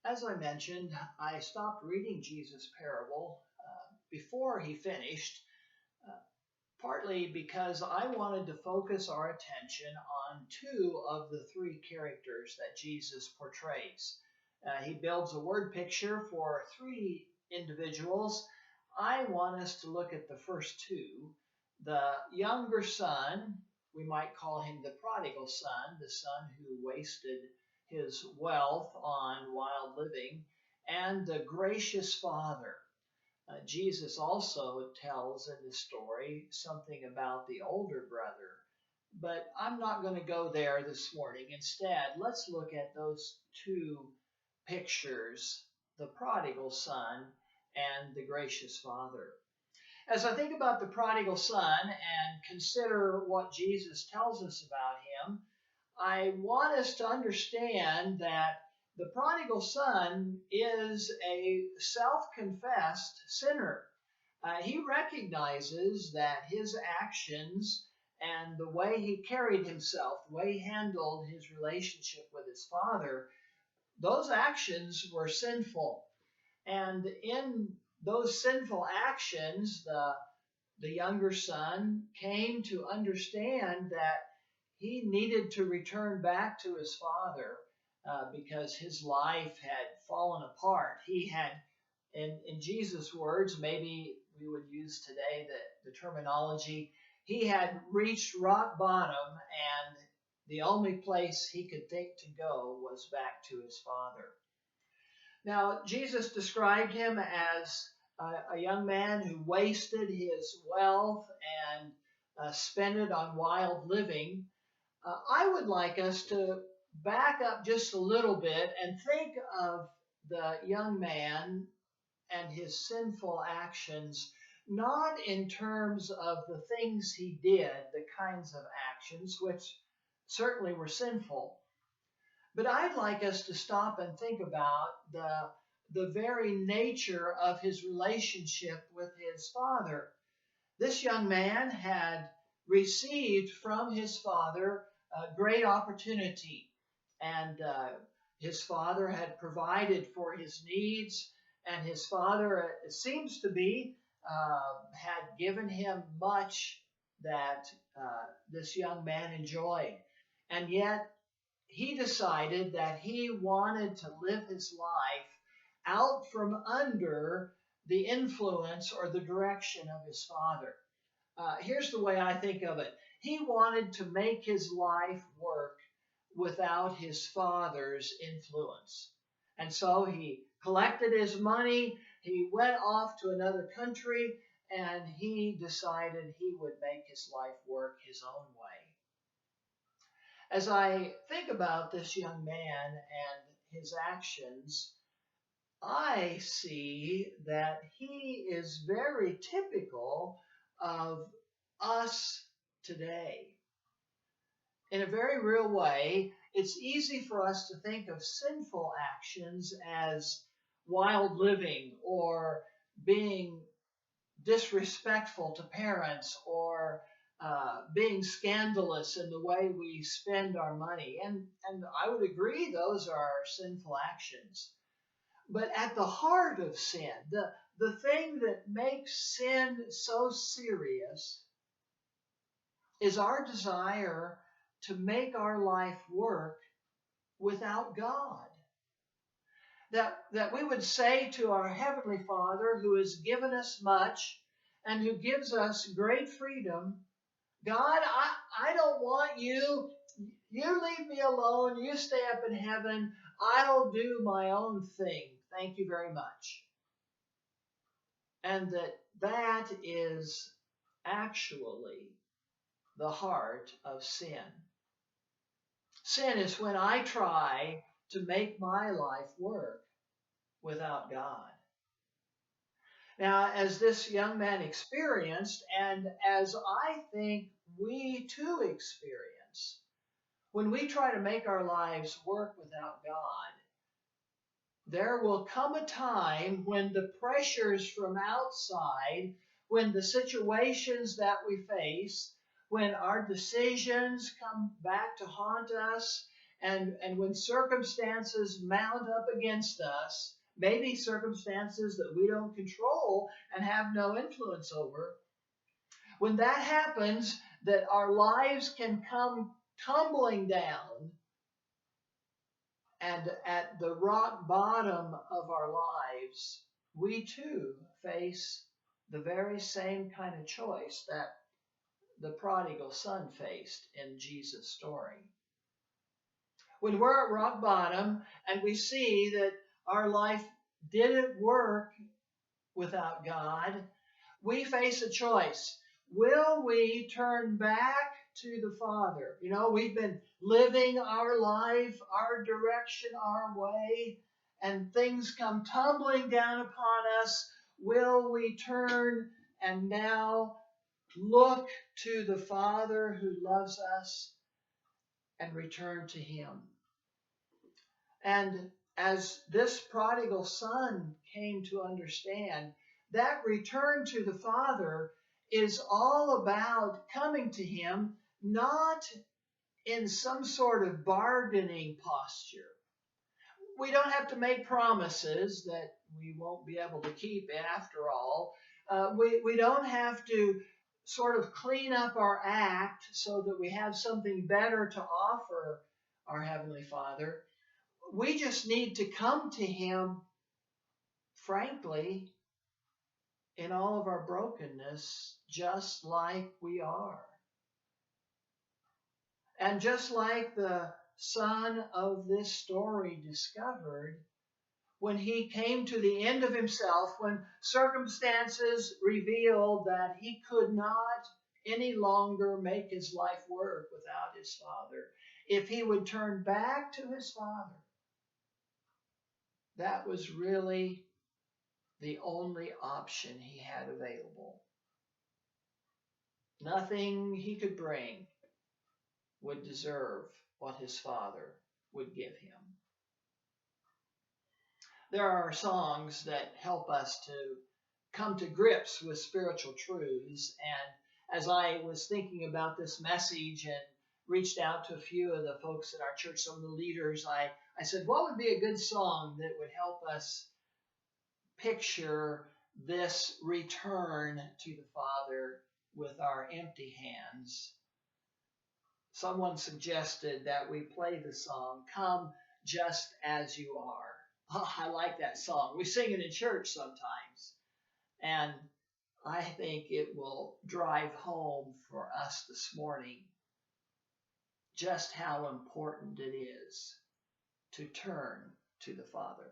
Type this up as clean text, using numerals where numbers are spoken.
As I mentioned, I stopped reading Jesus' parable before he finished, uh, partly because I wanted to focus our attention on two of the three characters that Jesus portrays. He builds a word picture for three individuals. I want us to look at the first two. The younger son, we might call him the prodigal son, the son who wasted his wealth on wild living, and the gracious father. Jesus also tells in the story something about the older brother, but I'm not going to go there this morning. Instead, let's look at those two pictures, the prodigal son and the gracious father. As I think about the prodigal son and consider what Jesus tells us about him, I want us to understand that the prodigal son is a self confessed sinner. He recognizes that his actions and the way he carried himself, the way he handled his relationship with his father, those actions were sinful. And in those sinful actions, the younger son came to understand that he needed to return back to his father because his life had fallen apart. He had, in Jesus' words, maybe we would use today the terminology, he had reached rock bottom, and the only place he could think to go was back to his father. Now, Jesus described him as a young man who wasted his wealth and spent it on wild living. I would like us to back up just a little bit and think of the young man and his sinful actions, not in terms of the things he did, the kinds of actions which certainly were sinful, but I'd like us to stop and think about the very nature of his relationship with his father. This young man had received from his father a great opportunity, and his father had provided for his needs, and his father, it seems to be, had given him much that this young man enjoyed. And yet, he decided that he wanted to live his life out from under the influence or the direction of his father. Here's the way I think of it. He wanted to make his life work without his father's influence. And so he collected his money, he went off to another country, and he decided he would make his life work his own way. As I think about this young man and his actions, I see that he is very typical of us today. In a very real way, it's easy for us to think of sinful actions as wild living or being disrespectful to parents or being scandalous in the way we spend our money. And I would agree those are sinful actions. But at the heart of sin, the thing that makes sin so serious is our desire to make our life work without God. That we would say to our Heavenly Father, who has given us much and who gives us great freedom, God, I don't want you. You leave me alone. You stay up in heaven. I'll do my own thing. Thank you very much. And that is actually the heart of sin. Sin is when I try to make my life work without God. Now, as this young man experienced, and as I think we too experience, when we try to make our lives work without God, there will come a time when the pressures from outside, when the situations that we face, when our decisions come back to haunt us, And when circumstances mount up against us, maybe circumstances that we don't control and have no influence over, when that happens, that our lives can come tumbling down, and at the rock bottom of our lives, we too face the very same kind of choice that the prodigal son faced in Jesus' story. When we're at rock bottom and we see that our life didn't work without God, we face a choice. Will we turn back to the Father? You know, we've been living our life, our direction, our way, and things come tumbling down upon us. Will we turn and now look to the Father who loves us and return to Him? And as this prodigal son came to understand, that return to the Father is all about coming to Him, not in some sort of bargaining posture. We don't have to make promises that we won't be able to keep after all. We don't have to sort of clean up our act so that we have something better to offer our Heavenly Father. We just need to come to Him, frankly, in all of our brokenness, just like we are. And just like the son of this story discovered, when he came to the end of himself, when circumstances revealed that he could not any longer make his life work without his Father, if he would turn back to his Father, that was really the only option he had available. Nothing he could bring would deserve what his Father would give him. There are songs that help us to come to grips with spiritual truths, and as I was thinking about this message and reached out to a few of the folks in our church, some of the leaders, I said, what would be a good song that would help us picture this return to the Father with our empty hands? Someone suggested that we play the song, Come Just As You Are. Oh, I like that song. We sing it in church sometimes. And I think it will drive home for us this morning just how important it is to turn to the Father.